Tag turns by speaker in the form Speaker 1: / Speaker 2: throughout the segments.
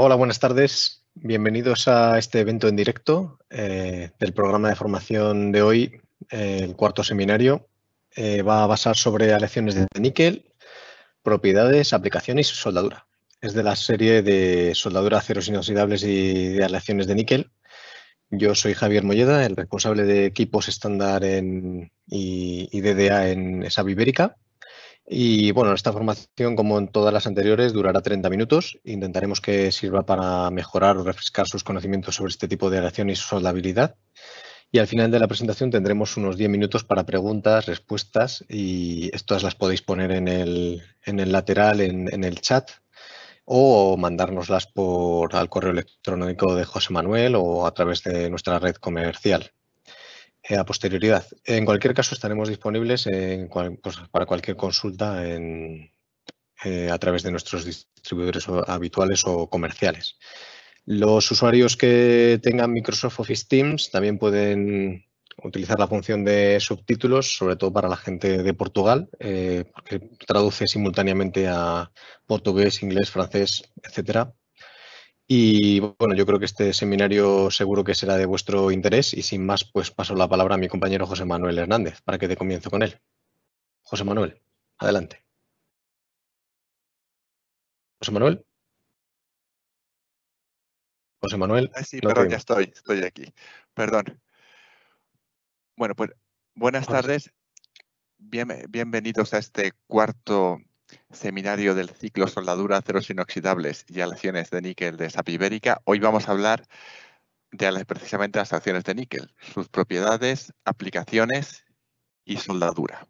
Speaker 1: Hola, buenas tardes. Bienvenidos a este evento en directo del programa de formación de hoy, el cuarto seminario. Va a basar sobre aleaciones de níquel, propiedades, aplicaciones y soldadura. Es de la serie de soldadura, aceros inoxidables y de aleaciones de níquel. Yo soy Javier Molleda, el responsable de equipos estándar y DDA en ESAB Ibérica. Y bueno, esta formación, como en todas las anteriores, durará 30 minutos. Intentaremos que sirva para mejorar o refrescar sus conocimientos sobre este tipo de aleación y su soldabilidad. Y al final de la presentación tendremos unos 10 minutos para preguntas, respuestas, y estas las podéis poner en el lateral, en el chat, o mandárnoslas al correo electrónico de José Manuel o a través de nuestra red comercial. A posterioridad. En cualquier caso, estaremos disponibles para cualquier consulta a través de nuestros distribuidores habituales o comerciales. Los usuarios que tengan Microsoft Office Teams también pueden utilizar la función de subtítulos, sobre todo para la gente de Portugal, porque traduce simultáneamente a portugués, inglés, francés, etcétera. Y bueno, yo creo que este seminario seguro que será de vuestro interés y sin más, pues paso la palabra a mi compañero José Manuel Hernández para que dé comienzo con él. José Manuel, adelante. José Manuel. José Manuel,
Speaker 2: Sí,
Speaker 1: no te
Speaker 2: perdón, ya
Speaker 1: oímos.
Speaker 2: estoy aquí. Perdón. Bueno, pues buenas
Speaker 1: Ahora sí.
Speaker 2: tardes. Bienvenidos a este cuarto seminario del ciclo soldadura, aceros inoxidables y aleaciones de níquel de ESAB Ibérica. Hoy vamos a hablar de precisamente las aleaciones de níquel, sus propiedades, aplicaciones y soldadura.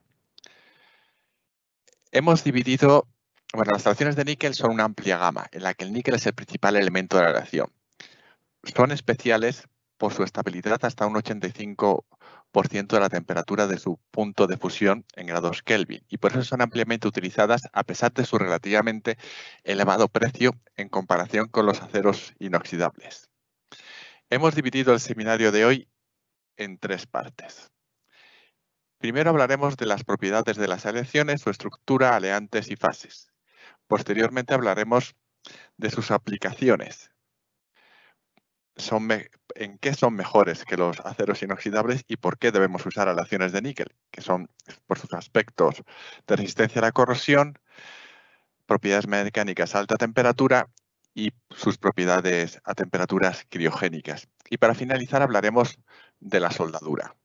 Speaker 2: Hemos dividido, bueno, las aleaciones de níquel son una amplia gama en la que el níquel es el principal elemento de la aleación. Son especiales por su estabilidad hasta un 85% de la temperatura de su punto de fusión en grados Kelvin, y por eso son ampliamente utilizadas a pesar de su relativamente elevado precio en comparación con los aceros inoxidables. Hemos dividido el seminario de hoy en tres partes. Primero hablaremos de las propiedades de las aleaciones, su estructura, aleantes y fases. Posteriormente hablaremos de sus aplicaciones. En qué son mejores que los aceros inoxidables y por qué debemos usar aleaciones de níquel, que son por sus aspectos de resistencia a la corrosión, propiedades mecánicas a alta temperatura y sus propiedades a temperaturas criogénicas. Y para finalizar hablaremos de la soldadura.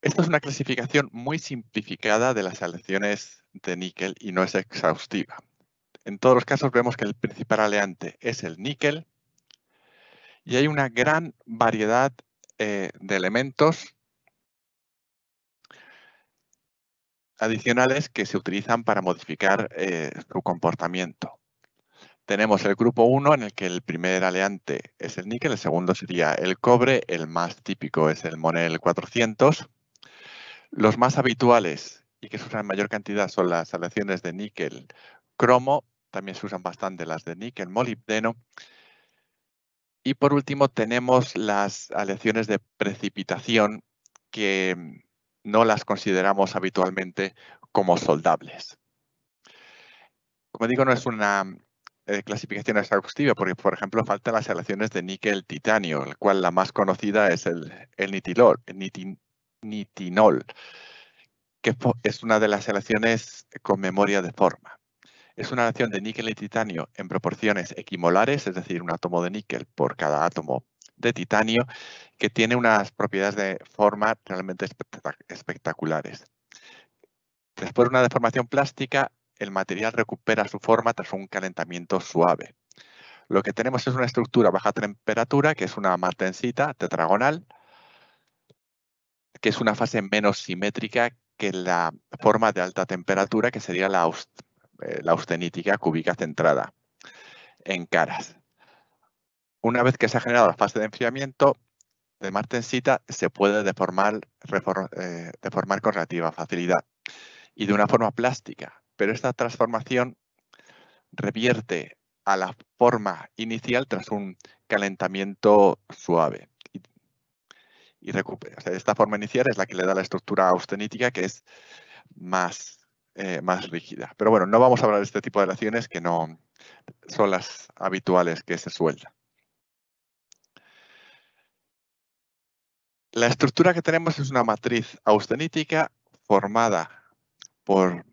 Speaker 2: Esta es una clasificación muy simplificada de las aleaciones de níquel y no es exhaustiva. En todos los casos vemos que el principal aleante es el níquel y hay una gran variedad de elementos adicionales que se utilizan para modificar su comportamiento. Tenemos el grupo 1 en el que el primer aleante es el níquel, el segundo sería el cobre, el más típico es el Monel 400. Los más habituales y que se usan en mayor cantidad son las aleaciones de níquel cromo, también se usan bastante las de níquel molibdeno. Y por último tenemos las aleaciones de precipitación que no las consideramos habitualmente como soldables. Como digo, no es una clasificación exhaustiva porque, por ejemplo, faltan las aleaciones de níquel-titanio, el cual la más conocida es el nitinol, que es una de las aleaciones con memoria de forma. Es una aleación de níquel y titanio en proporciones equimolares, es decir, un átomo de níquel por cada átomo de titanio, que tiene unas propiedades de forma realmente espectaculares. Después de una deformación plástica, el material recupera su forma tras un calentamiento suave. Lo que tenemos es una estructura a baja temperatura, que es una martensita tetragonal, que es una fase menos simétrica que la forma de alta temperatura, que sería la austenítica cúbica centrada en caras. Una vez que se ha generado la fase de enfriamiento de martensita, se puede deformar con relativa facilidad y de una forma plástica, pero esta transformación revierte a la forma inicial tras un calentamiento suave. Y recupera. O sea, esta forma inicial es la que le da la estructura austenítica, que es más más rígida. Pero bueno, no vamos a hablar de este tipo de aleaciones que no son las habituales que se sueltan. La estructura que tenemos es una matriz austenítica formada por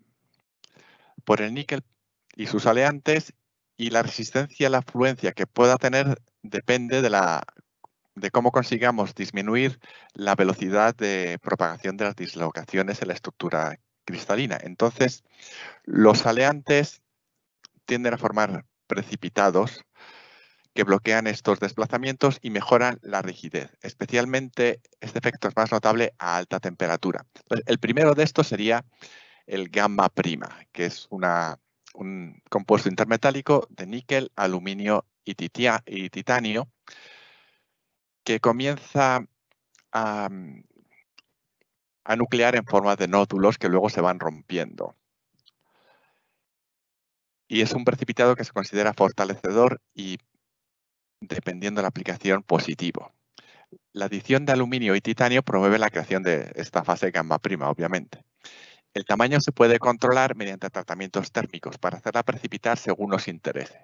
Speaker 2: el níquel y sus aleantes, y la resistencia a la fluencia que pueda tener depende de cómo consigamos disminuir la velocidad de propagación de las dislocaciones en la estructura cristalina. Entonces, los aleantes tienden a formar precipitados que bloquean estos desplazamientos y mejoran la rigidez. Especialmente este efecto es más notable a alta temperatura. Entonces, el primero de estos sería el gamma prima, que es un compuesto intermetálico de níquel, aluminio y titanio, que comienza a nuclear en forma de nódulos que luego se van rompiendo. Y es un precipitado que se considera fortalecedor y, dependiendo de la aplicación, positivo. La adición de aluminio y titanio promueve la creación de esta fase gamma prima, obviamente. El tamaño se puede controlar mediante tratamientos térmicos para hacerla precipitar según nos interese.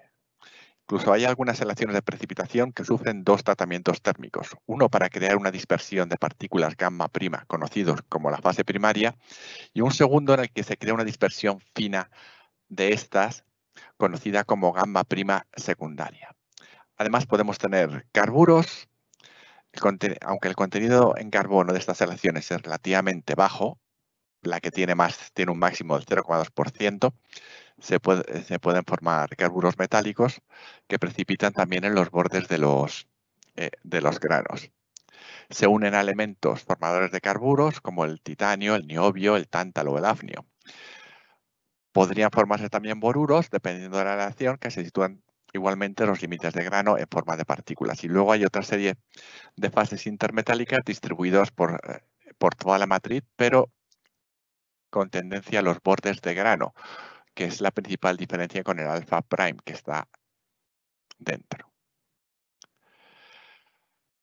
Speaker 2: Incluso hay algunas aleaciones de precipitación que sufren dos tratamientos térmicos. Uno para crear una dispersión de partículas gamma prima, conocidos como la fase primaria, y un segundo en el que se crea una dispersión fina de estas, conocida como gamma prima secundaria. Además, podemos tener carburos, aunque el contenido en carbono de estas aleaciones es relativamente bajo, la que tiene un máximo del 0,2%, se pueden formar carburos metálicos que precipitan también en los bordes de los granos. Se unen a elementos formadores de carburos como el titanio, el niobio, el tántalo o el hafnio. Podrían formarse también boruros, dependiendo de la aleación, que se sitúan igualmente en los límites de grano en forma de partículas. Y luego hay otra serie de fases intermetálicas distribuidas por toda la matriz, pero con tendencia a los bordes de grano, que es la principal diferencia con el alfa prime que está dentro.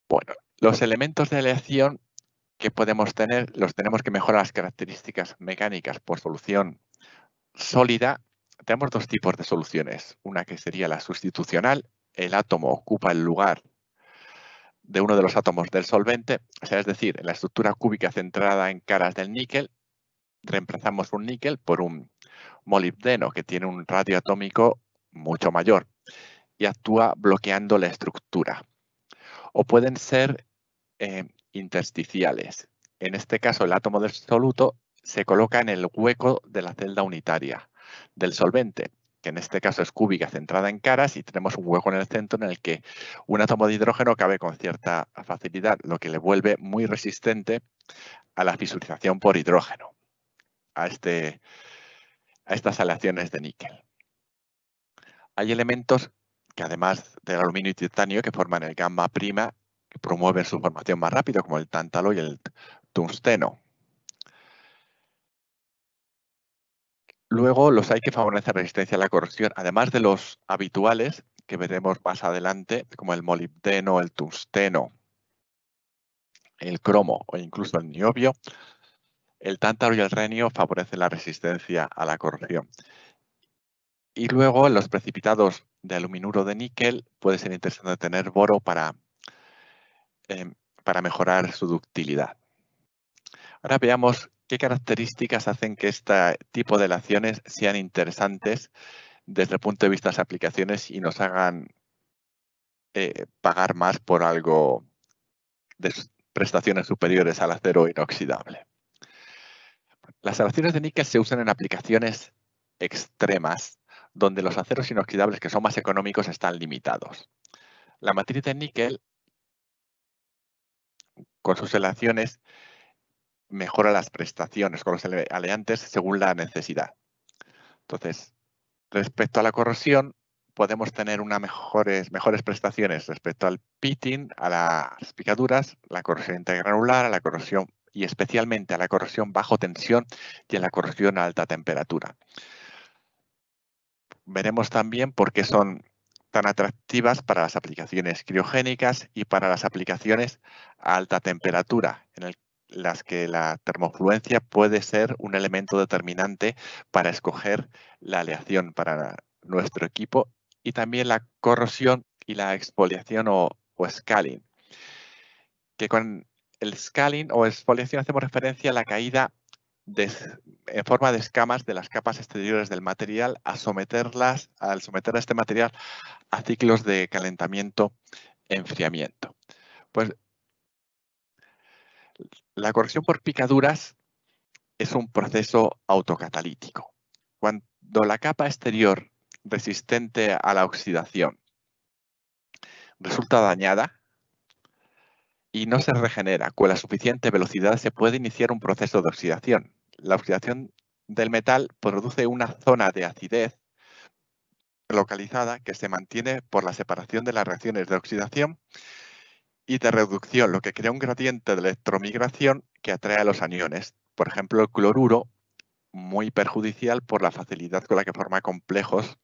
Speaker 2: Bueno, los elementos de aleación que podemos tener, los tenemos que mejorar las características mecánicas por solución sólida. Tenemos dos tipos de soluciones. Una que sería la sustitucional. El átomo ocupa el lugar de uno de los átomos del solvente, o sea, es decir, en la estructura cúbica centrada en caras del níquel, reemplazamos un níquel por un molibdeno que tiene un radio atómico mucho mayor y actúa bloqueando la estructura. O pueden ser intersticiales. En este caso, el átomo del soluto se coloca en el hueco de la celda unitaria del solvente, que en este caso es cúbica centrada en caras, y tenemos un hueco en el centro en el que un átomo de hidrógeno cabe con cierta facilidad, lo que le vuelve muy resistente a la fisurización por hidrógeno, a estas aleaciones de níquel. Hay elementos que, además del aluminio y titanio, que forman el gamma prima, que promueven su formación más rápido, como el tántalo y el tungsteno. Luego los hay que favorecen resistencia a la corrosión, además de los habituales que veremos más adelante, como el molibdeno, el tungsteno, el cromo o incluso el niobio. El tántalo y el renio favorecen la resistencia a la corrosión. Y luego en los precipitados de aluminuro de níquel puede ser interesante tener boro para mejorar su ductilidad. Ahora veamos qué características hacen que este tipo de aleaciones sean interesantes desde el punto de vista de las aplicaciones y nos hagan pagar más por algo de prestaciones superiores al acero inoxidable. Las aleaciones de níquel se usan en aplicaciones extremas donde los aceros inoxidables, que son más económicos, están limitados. La matriz de níquel, con sus aleaciones, mejora las prestaciones con los aleantes según la necesidad. Entonces, respecto a la corrosión, podemos tener mejores prestaciones respecto al pitting, a las picaduras, la corrosión intergranular, a la corrosión y especialmente a la corrosión bajo tensión y a la corrosión a alta temperatura. Veremos también por qué son tan atractivas para las aplicaciones criogénicas y para las aplicaciones a alta temperatura, en las que la termofluencia puede ser un elemento determinante para escoger la aleación para nuestro equipo, y también la corrosión y la exfoliación o scaling. Que con el scaling o exfoliación hacemos referencia a la caída en forma de escamas de las capas exteriores del material al someter a este material a ciclos de calentamiento-enfriamiento. Pues la corrosión por picaduras es un proceso autocatalítico. Cuando la capa exterior resistente a la oxidación resulta dañada y no se regenera con la suficiente velocidad, se puede iniciar un proceso de oxidación. La oxidación del metal produce una zona de acidez localizada que se mantiene por la separación de las reacciones de oxidación y de reducción, lo que crea un gradiente de electromigración que atrae a los aniones. Por ejemplo, el cloruro, muy perjudicial por la facilidad con la que forma complejos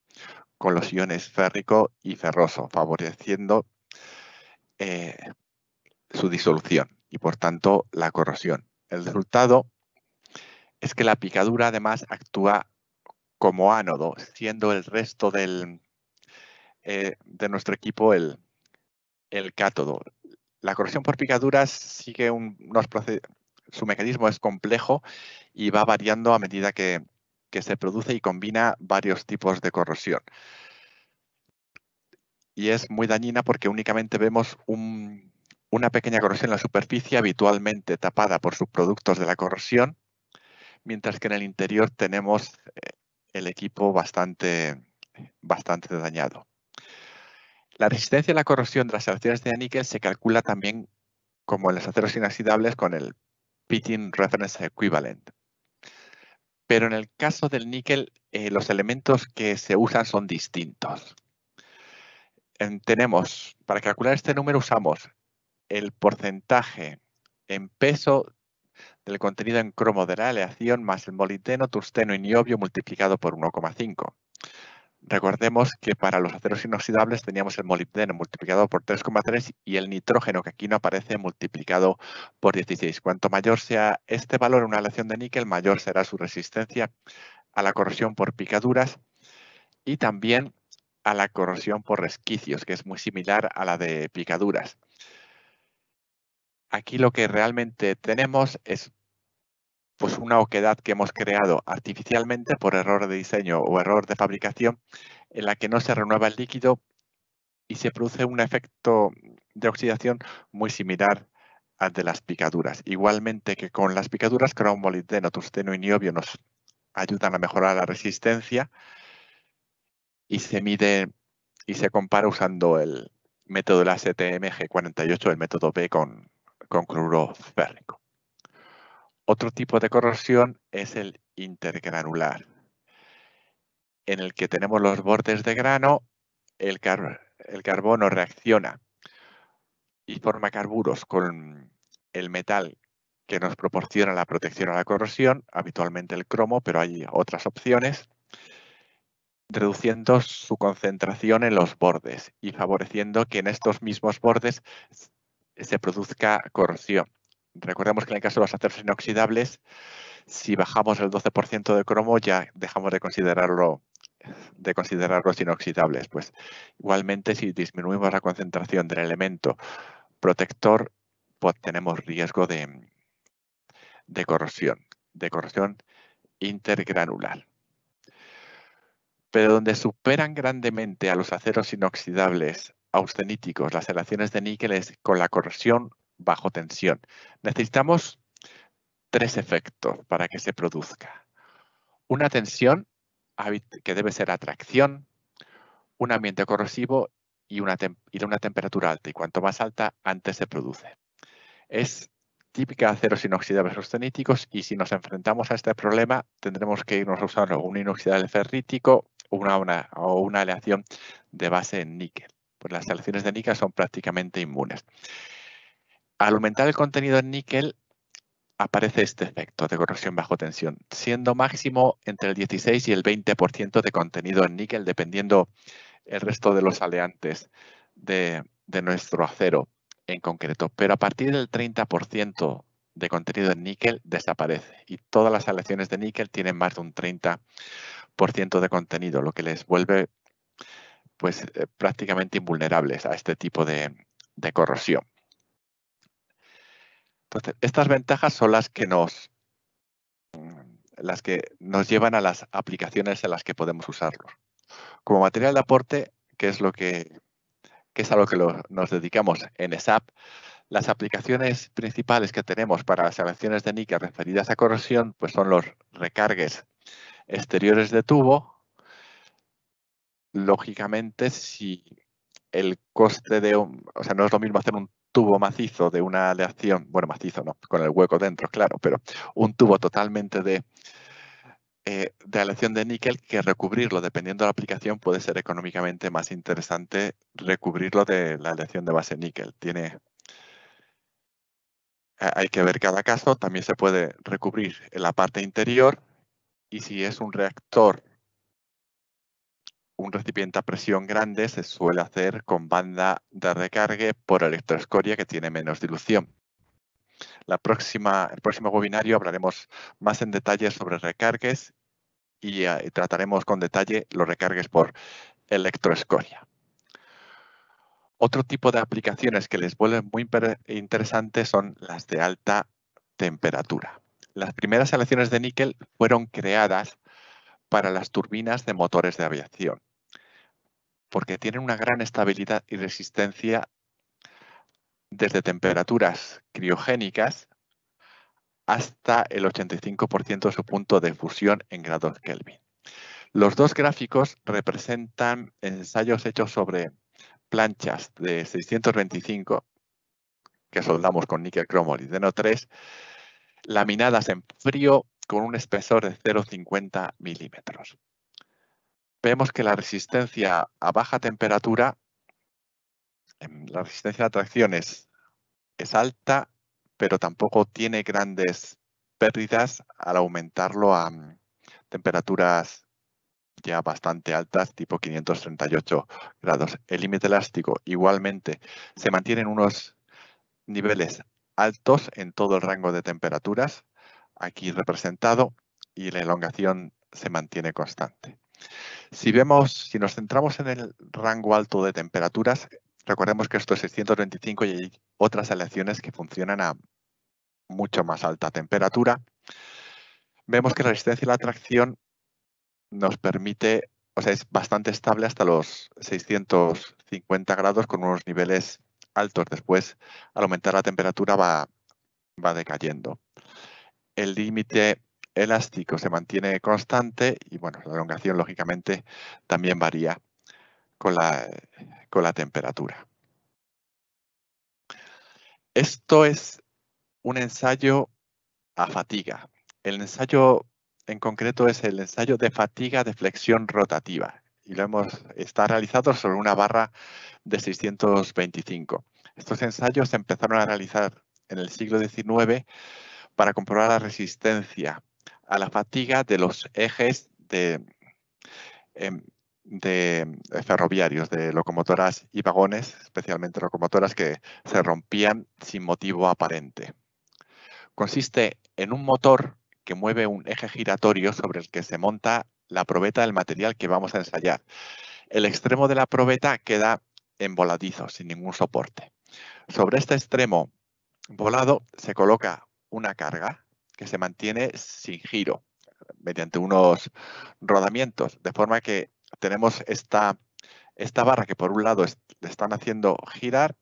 Speaker 2: con los iones férrico y ferroso, favoreciendo su disolución y, por tanto, la corrosión. El resultado es que la picadura, además, actúa como ánodo, siendo el resto de nuestro equipo el cátodo. La corrosión por picaduras sigue su mecanismo es complejo y va variando a medida que se produce y combina varios tipos de corrosión. Y es muy dañina porque únicamente vemos una pequeña corrosión en la superficie, habitualmente tapada por subproductos de la corrosión, mientras que en el interior tenemos el equipo bastante dañado. La resistencia a la corrosión de las aleaciones de níquel se calcula también como en los aceros inoxidables con el Pitting Reference Equivalent. Pero en el caso del níquel, los elementos que se usan son distintos. Para calcular este número usamos el porcentaje en peso del contenido en cromo de la aleación más el molibdeno, tungsteno y niobio multiplicado por 1,5. Recordemos que para los aceros inoxidables teníamos el molibdeno multiplicado por 3,3 y el nitrógeno, que aquí no aparece, multiplicado por 16. Cuanto mayor sea este valor en una aleación de níquel, mayor será su resistencia a la corrosión por picaduras y también a la corrosión por resquicios, que es muy similar a la de picaduras. Aquí lo que realmente tenemos es pues una oquedad que hemos creado artificialmente por error de diseño o error de fabricación, en la que no se renueva el líquido y se produce un efecto de oxidación muy similar al de las picaduras. Igualmente que con las picaduras, cromo, molibdeno, tungsteno y niobio nos ayudan a mejorar la resistencia y se mide y se compara usando el método de la STM-G48, el método B con cloruro férrico. Otro tipo de corrosión es el intergranular, en el que tenemos los bordes de grano, el carbono reacciona y forma carburos con el metal que nos proporciona la protección a la corrosión, habitualmente el cromo, pero hay otras opciones, reduciendo su concentración en los bordes y favoreciendo que en estos mismos bordes se produzca corrosión. Recordemos que en el caso de los aceros inoxidables, si bajamos el 12% de cromo ya dejamos de considerarlos inoxidables. Pues igualmente, si disminuimos la concentración del elemento protector, pues tenemos riesgo de corrosión intergranular. Pero donde superan grandemente a los aceros inoxidables austeníticos las aleaciones de níquel es con la corrosión bajo tensión. Necesitamos 3 efectos para que se produzca. Una tensión que debe ser atracción, un ambiente corrosivo y una temperatura alta. Y cuanto más alta, antes se produce. Es típica de aceros inoxidables austeníticos y si nos enfrentamos a este problema tendremos que irnos a usar un inoxidable ferrítico o una aleación de base en níquel. Pues las aleaciones de níquel son prácticamente inmunes. Al aumentar el contenido en níquel aparece este efecto de corrosión bajo tensión, siendo máximo entre el 16 y el 20% de contenido en níquel, dependiendo el resto de los aleantes de nuestro acero en concreto. Pero a partir del 30% de contenido en níquel desaparece y todas las aleaciones de níquel tienen más de un 30% de contenido, lo que les vuelve pues, prácticamente invulnerables a este tipo de corrosión. Entonces, estas ventajas son las que nos llevan a las aplicaciones en las que podemos usarlos. Como material de aporte, que es a lo que nos dedicamos en ESAP, las aplicaciones principales que tenemos para las aleaciones de níquel referidas a corrosión pues son los recargues exteriores de tubo. Lógicamente, si el coste o sea, no es lo mismo hacer un tubo macizo de una aleación, bueno, macizo no, con el hueco dentro, claro, pero un tubo totalmente de aleación de níquel que recubrirlo, dependiendo de la aplicación, puede ser económicamente más interesante recubrirlo de la aleación de base níquel. Hay que ver cada caso, también se puede recubrir en la parte interior y si es un reactor, un recipiente a presión grande, se suele hacer con banda de recargue por electroescoria que tiene menos dilución. El próximo webinario hablaremos más en detalle sobre recargues y trataremos con detalle los recargues por electroescoria. Otro tipo de aplicaciones que les vuelven muy interesantes son las de alta temperatura. Las primeras aleaciones de níquel fueron creadas para las turbinas de motores de aviación, porque tienen una gran estabilidad y resistencia desde temperaturas criogénicas hasta el 85% de su punto de fusión en grados Kelvin. Los dos gráficos representan ensayos hechos sobre planchas de 625 que soldamos con níquel cromo molibdeno 3, laminadas en frío con un espesor de 0,50 milímetros. Vemos que la resistencia a baja temperatura, la resistencia a tracción es alta, pero tampoco tiene grandes pérdidas al aumentarlo a temperaturas ya bastante altas, tipo 538 grados. El límite elástico igualmente se mantiene en unos niveles altos en todo el rango de temperaturas, aquí representado, y la elongación se mantiene constante. Si nos centramos en el rango alto de temperaturas, recordemos que esto es 625 y hay otras aleaciones que funcionan a mucho más alta temperatura. Vemos que la resistencia a la tracción nos permite, o sea, es bastante estable hasta los 650 grados con unos niveles altos. Después, al aumentar la temperatura, va decayendo. El límite elástico se mantiene constante y, bueno, la elongación, lógicamente, también varía con la temperatura. Esto es un ensayo a fatiga. El ensayo en concreto es el ensayo de fatiga de flexión rotativa y está realizado sobre una barra de 625. Estos ensayos se empezaron a realizar en el siglo XIX para comprobar la resistencia a la fatiga de los ejes de ferroviarios, de locomotoras y vagones, especialmente locomotoras que se rompían sin motivo aparente. Consiste en un motor que mueve un eje giratorio sobre el que se monta la probeta del material que vamos a ensayar. El extremo de la probeta queda en voladizo, sin ningún soporte. Sobre este extremo volado se coloca una carga que se mantiene sin giro mediante unos rodamientos, de forma que tenemos esta barra que por un lado le están haciendo girar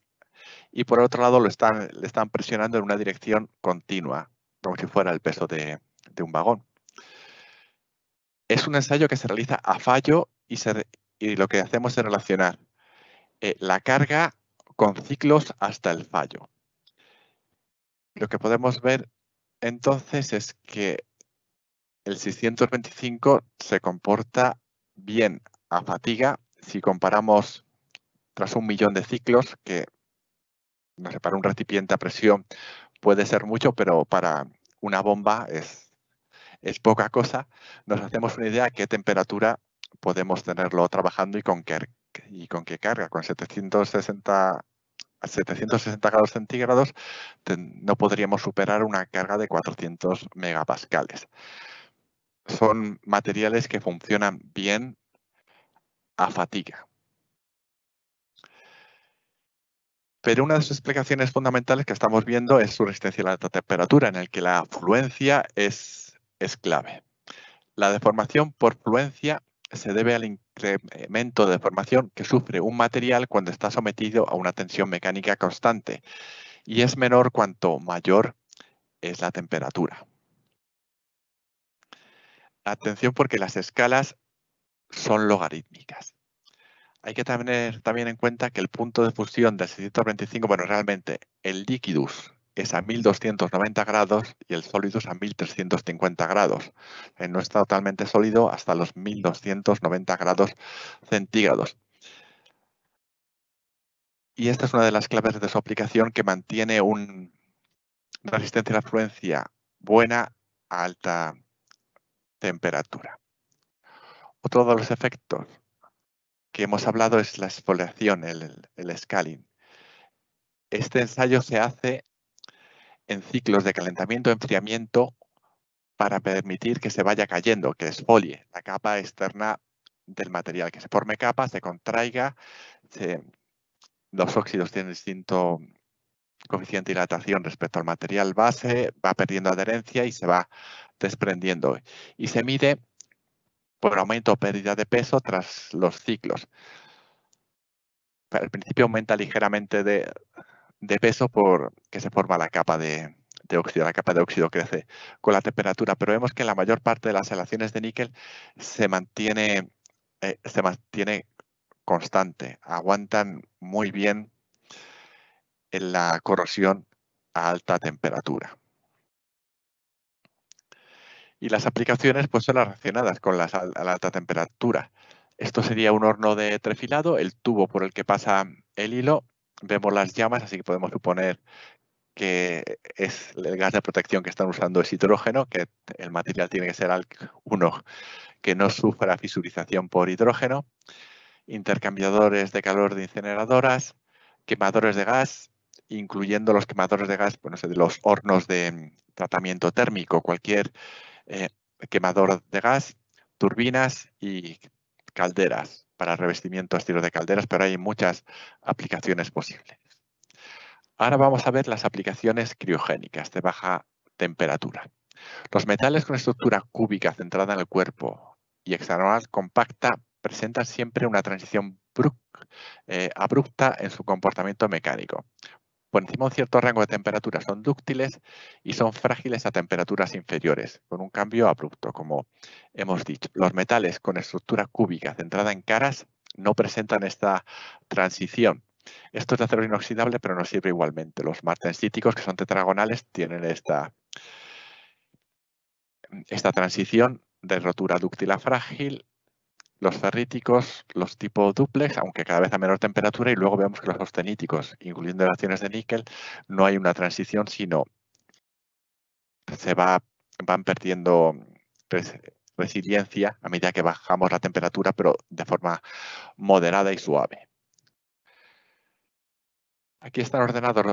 Speaker 2: y por otro lado le están presionando en una dirección continua, como si fuera el peso de un vagón. Es un ensayo que se realiza a fallo y lo que hacemos es relacionar la carga con ciclos hasta el fallo. Lo que podemos ver entonces es que el 625 se comporta bien a fatiga si comparamos tras 1 millón de ciclos, que no sé, para un recipiente a presión puede ser mucho, pero para una bomba es poca cosa. Nos hacemos una idea a qué temperatura podemos tenerlo trabajando y con qué carga. Con 760 a 760 grados centígrados no podríamos superar una carga de 400 megapascales. Son materiales que funcionan bien a fatiga. Pero una de las explicaciones fundamentales que estamos viendo es su resistencia a la alta temperatura, en el que la fluencia es clave. La deformación por fluencia se debe al incremento de deformación que sufre un material cuando está sometido a una tensión mecánica constante, y es menor cuanto mayor es la temperatura. Atención, porque las escalas son logarítmicas. Hay que tener también en cuenta que el punto de fusión del 625, bueno, realmente el líquidus es a 1290 grados y el sólido es a 1350 grados. No está totalmente sólido hasta los 1290 grados centígrados. Y esta es una de las claves de su aplicación, que mantiene una resistencia a la fluencia buena a alta temperatura. Otro de los efectos que hemos hablado es la exfoliación, el scaling. Este ensayo se hace en ciclos de calentamiento y enfriamiento para permitir que se vaya cayendo, que exfolie la capa externa del material, que se forme capa, se contraiga. Los óxidos tienen distinto coeficiente de dilatación respecto al material base, va perdiendo adherencia y se va desprendiendo. Y se mide por aumento o pérdida de peso tras los ciclos. Al principio aumenta ligeramente de peso porque se forma la capa de óxido. La capa de óxido crece con la temperatura, pero vemos que en la mayor parte de las aleaciones de níquel se mantiene constante, aguantan muy bien en la corrosión a alta temperatura. Y las aplicaciones pues son las relacionadas con a la alta temperatura. Esto sería un horno de trefilado, el tubo por el que pasa el hilo. Vemos las llamas, así que podemos suponer que es el gas de protección que están usando es hidrógeno, que el material tiene que ser uno que no sufra fisurización por hidrógeno. Intercambiadores de calor de incineradoras, quemadores de gas, incluyendo los quemadores de gas, bueno, de los hornos de tratamiento térmico, cualquier quemador de gas, turbinas y calderas para revestimiento a estilo de calderas, pero hay muchas aplicaciones posibles. Ahora vamos a ver las aplicaciones criogénicas de baja temperatura. Los metales con estructura cúbica centrada en el cuerpo y hexagonal compacta presentan siempre una transición abrupta en su comportamiento mecánico. Por encima de un cierto rango de temperatura son dúctiles y son frágiles a temperaturas inferiores, con un cambio abrupto, como hemos dicho. Los metales con estructura cúbica centrada en caras no presentan esta transición. Esto es de acero inoxidable, pero no sirve igualmente. Los martensíticos, que son tetragonales, tienen esta transición de rotura dúctil a frágil. Los ferríticos, los tipo dúplex, aunque cada vez a menor temperatura, y luego vemos que los austeníticos, incluyendo relaciones de níquel, no hay una transición, sino van perdiendo resiliencia a medida que bajamos la temperatura, pero de forma moderada y suave. Aquí están ordenados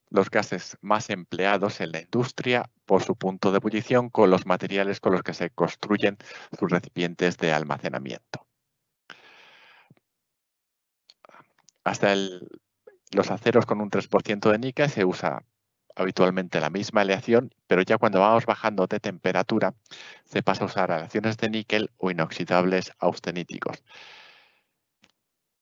Speaker 2: los gases más empleados en la industria por su punto de ebullición, con los materiales con los que se construyen sus recipientes de almacenamiento. Hasta los aceros con un 3% de níquel se usa habitualmente la misma aleación, pero ya cuando vamos bajando de temperatura se pasa a usar aleaciones de níquel o inoxidables austeníticos.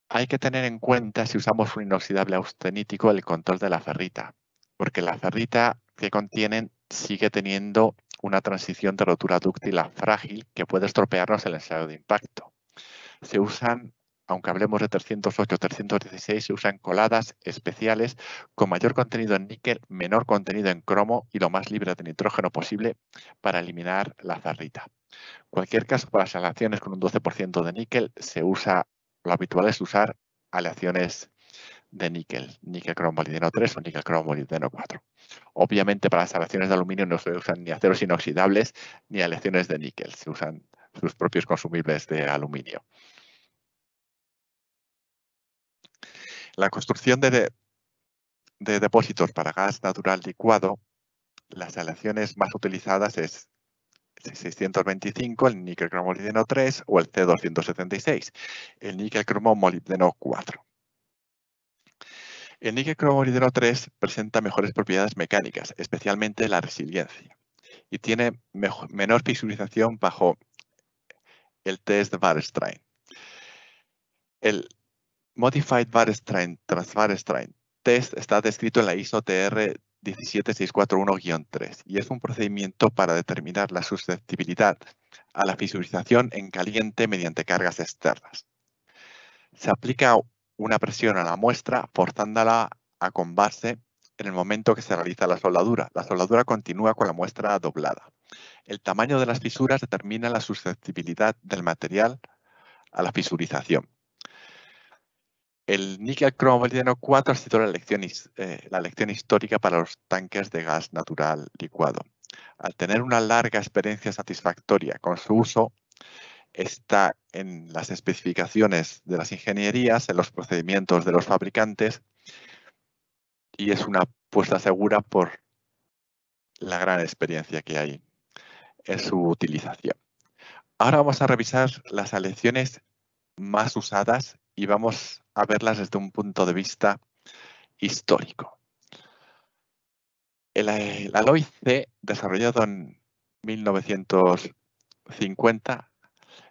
Speaker 2: Hay que tener en cuenta, si usamos un inoxidable austenítico, el control de la ferrita, porque la ferrita que contienen sigue teniendo una transición de rotura dúctil a frágil que puede estropearnos el ensayo de impacto. Se usan, aunque hablemos de 308 o 316, se usan coladas especiales con mayor contenido en níquel, menor contenido en cromo y lo más libre de nitrógeno posible para eliminar la ferrita. En cualquier caso, para las aleaciones con un 12% de níquel lo habitual es usar aleaciones de níquel cromo molibdeno 3 o níquel cromo molibdeno 4. Obviamente, para las aleaciones de aluminio no se usan ni aceros inoxidables ni aleaciones de níquel, se usan sus propios consumibles de aluminio. La construcción de depósitos para gas natural licuado, las aleaciones más utilizadas es el 625, el níquel cromo molibdeno 3 o el C276, el níquel cromo molibdeno 4. El níquel cromo molibdeno 3 presenta mejores propiedades mecánicas, especialmente la resiliencia, y tiene menor fisurización bajo el test de Weierstrain. El Modified Weierstrain test está descrito en la ISO TR 17641-3 y es un procedimiento para determinar la susceptibilidad a la fisurización en caliente mediante cargas externas. Se aplica una presión a la muestra forzándola a combarse en el momento que se realiza la soldadura. La soldadura continúa con la muestra doblada. El tamaño de las fisuras determina la susceptibilidad del material a la fisurización. El níquel cromo molibdeno 4 ha sido la lección histórica para los tanques de gas natural licuado. Al tener una larga experiencia satisfactoria con su uso, está en las especificaciones de las ingenierías, en los procedimientos de los fabricantes y es una apuesta segura por la gran experiencia que hay en su utilización. Ahora vamos a revisar las aleaciones más usadas y vamos a verlas desde un punto de vista histórico. El Alloy C, desarrollado en 1950,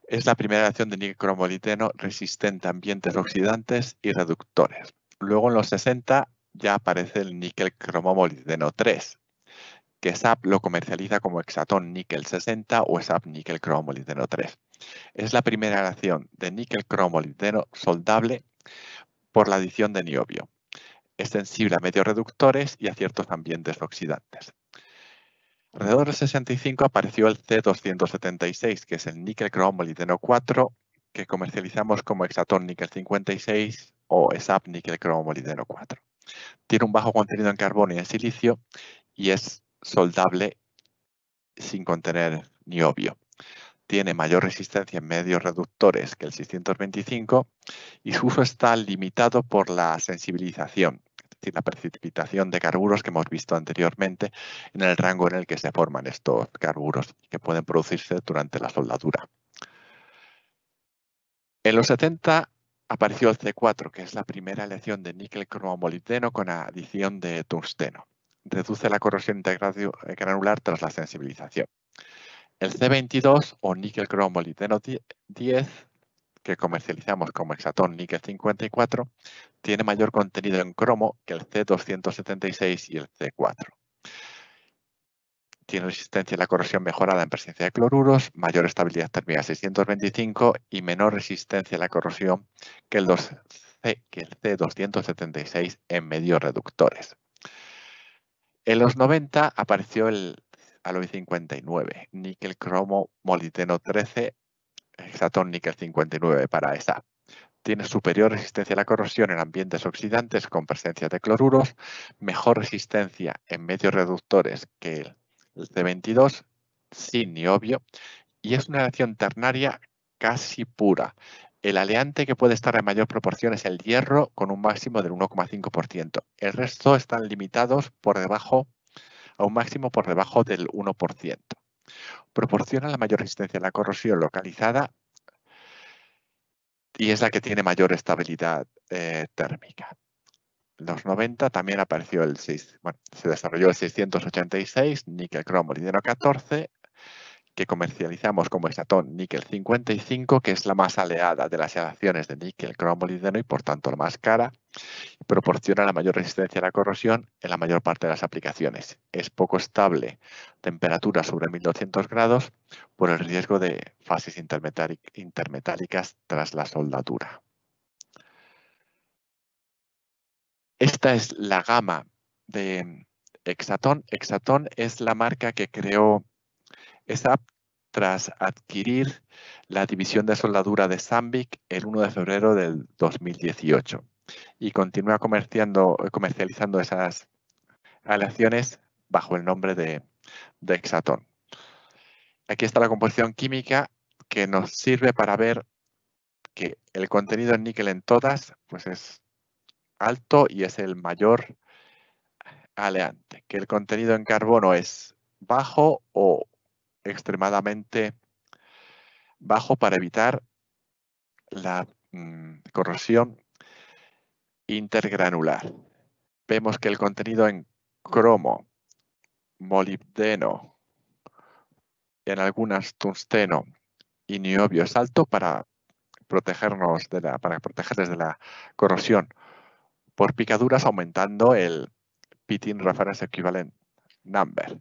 Speaker 2: es la primera aleación de níquel cromo molibdeno resistente a ambientes oxidantes y reductores. Luego en los 60 ya aparece el níquel cromo molibdeno 3, que SAP lo comercializa como Hexaton níquel 60 o SAP níquel cromo molibdeno 3. Es la primera aleación de níquel cromo molibdeno soldable por la adición de niobio. Es sensible a medios reductores y a ciertos ambientes oxidantes. Alrededor del 65 apareció el C276, que es el níquel cromo molibdeno 4, que comercializamos como Hexaton níquel 56 o SAP níquel cromo molibdeno 4. Tiene un bajo contenido en carbono y en silicio y es soldable sin contener niobio. Tiene mayor resistencia en medios reductores que el 625 y su uso está limitado por la sensibilización, es decir, la precipitación de carburos que hemos visto anteriormente en el rango en el que se forman estos carburos que pueden producirse durante la soldadura. En los 70 apareció el C4, que es la primera aleación de níquel cromo molibdeno con adición de tungsteno. Reduce la corrosión granular tras la sensibilización. El C22 o níquel cromo molibdeno 10, que comercializamos como Hexaton níquel 54, tiene mayor contenido en cromo que el C276 y el C4. Tiene resistencia a la corrosión mejorada en presencia de cloruros, mayor estabilidad térmica 625 y menor resistencia a la corrosión que el C276 en medios reductores. En los 90 apareció el Alloy 59, níquel cromo molibdeno 13, Hexaton níquel 59 para SAP. Tiene superior resistencia a la corrosión en ambientes oxidantes con presencia de cloruros, mejor resistencia en medios reductores que el C22 sin niobio y es una aleación ternaria casi pura. El aleante que puede estar en mayor proporción es el hierro con un máximo del 1,5%. El resto están limitados a un máximo por debajo del 1%. Proporciona la mayor resistencia a la corrosión localizada y es la que tiene mayor estabilidad térmica. En los 90 también apareció se desarrolló el 686, níquel cromo molibdeno 14, que comercializamos como Hexaton níquel 55, que es la más aleada de las aleaciones de níquel cromo molibdeno y por tanto la más cara. Proporciona la mayor resistencia a la corrosión en la mayor parte de las aplicaciones. Es poco estable a temperaturas sobre 1200 grados por el riesgo de fases intermetálicas tras la soldadura. Esta es la gama de Hexaton. Hexaton es la marca que creó SAP tras adquirir la división de soldadura de Sandvik el 1 de febrero del 2018 y continúa comercializando esas aleaciones bajo el nombre de Hexaton. Aquí está la composición química que nos sirve para ver que el contenido en níquel en todas pues es alto y es el mayor aleante, que el contenido en carbono es bajo o extremadamente bajo para evitar la corrosión intergranular. Vemos que el contenido en cromo, molibdeno, en algunas tungsteno y niobio es alto para protegernos para protegerles de la corrosión por picaduras, aumentando el Pitting Reference Equivalent Number.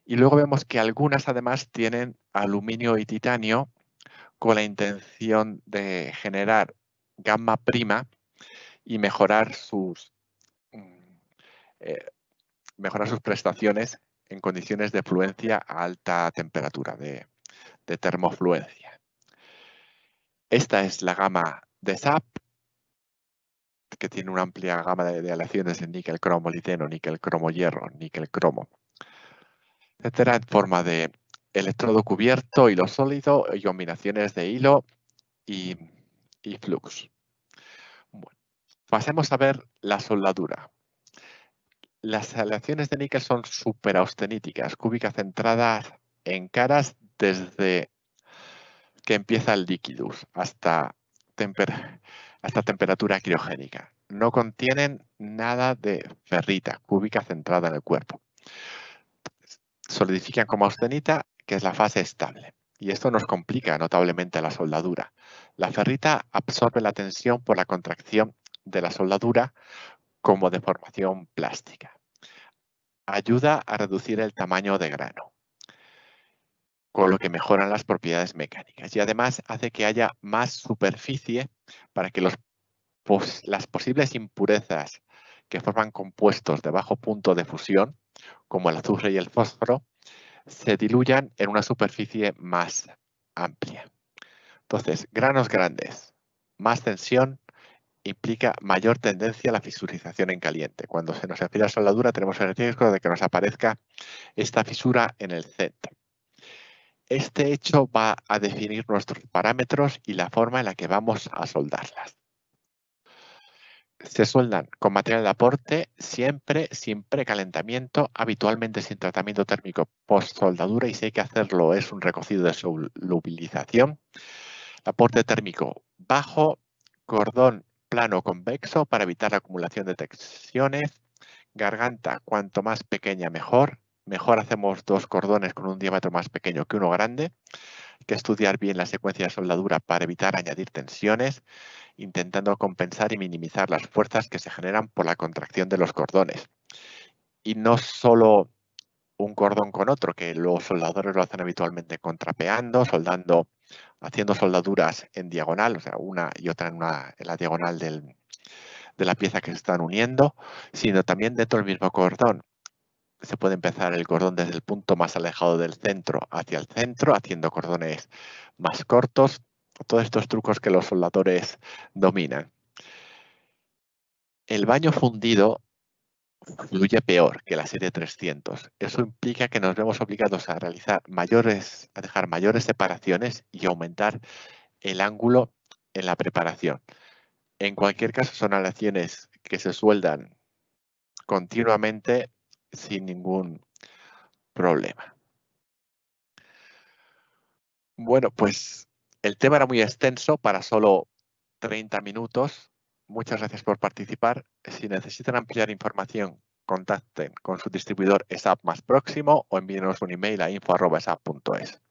Speaker 2: Y luego vemos que algunas además tienen aluminio y titanio con la intención de generar gamma prima y mejorar sus prestaciones en condiciones de fluencia a alta temperatura, de termofluencia. Esta es la gama de SAP, que tiene una amplia gama de aleaciones de níquel, cromo, liteno, níquel, cromo, hierro, níquel, cromo, etcétera, en forma de electrodo cubierto, hilo sólido y combinaciones de hilo y flux. Bueno, pasemos a ver la soldadura. Las aleaciones de níquel son superausteníticas, cúbicas centradas en caras desde que empieza el liquidus hasta temperatura criogénica. No contienen nada de ferrita cúbica centrada en el cuerpo. Solidifican como austenita, que es la fase estable. Y esto nos complica notablemente la soldadura. La ferrita absorbe la tensión por la contracción de la soldadura como deformación plástica. Ayuda a reducir el tamaño de grano, con lo que mejoran las propiedades mecánicas. Y además hace que haya más superficie para que las posibles impurezas que forman compuestos de bajo punto de fusión, como el azufre y el fósforo, se diluyan en una superficie más amplia. Entonces, granos grandes, más tensión, implica mayor tendencia a la fisurización en caliente. Cuando se nos enfría la soldadura tenemos el riesgo de que nos aparezca esta fisura en el centro. Este hecho va a definir nuestros parámetros y la forma en la que vamos a soldarlas. Se soldan con material de aporte, siempre sin precalentamiento, habitualmente sin tratamiento térmico post-soldadura, y si hay que hacerlo es un recocido de solubilización. Aporte térmico bajo, cordón plano convexo para evitar la acumulación de tensiones, garganta cuanto más pequeña mejor. Mejor hacemos 2 cordones con un diámetro más pequeño que uno grande. Hay que estudiar bien la secuencia de soldadura para evitar añadir tensiones, intentando compensar y minimizar las fuerzas que se generan por la contracción de los cordones. Y no solo un cordón con otro, que los soldadores lo hacen habitualmente contrapeando, soldando, haciendo soldaduras en diagonal, o sea, una y otra en la diagonal de la pieza que se están uniendo, sino también dentro del mismo cordón. Se puede empezar el cordón desde el punto más alejado del centro hacia el centro, haciendo cordones más cortos. Todos estos trucos que los soldadores dominan. El baño fundido fluye peor que la serie 300. Eso implica que nos vemos obligados a dejar mayores separaciones y aumentar el ángulo en la preparación. En cualquier caso, son aleaciones que se sueldan continuamente sin ningún problema. Bueno, pues el tema era muy extenso para solo 30 minutos. Muchas gracias por participar. Si necesitan ampliar información, contacten con su distribuidor SAP más próximo o envíenos un email a info@sap.es.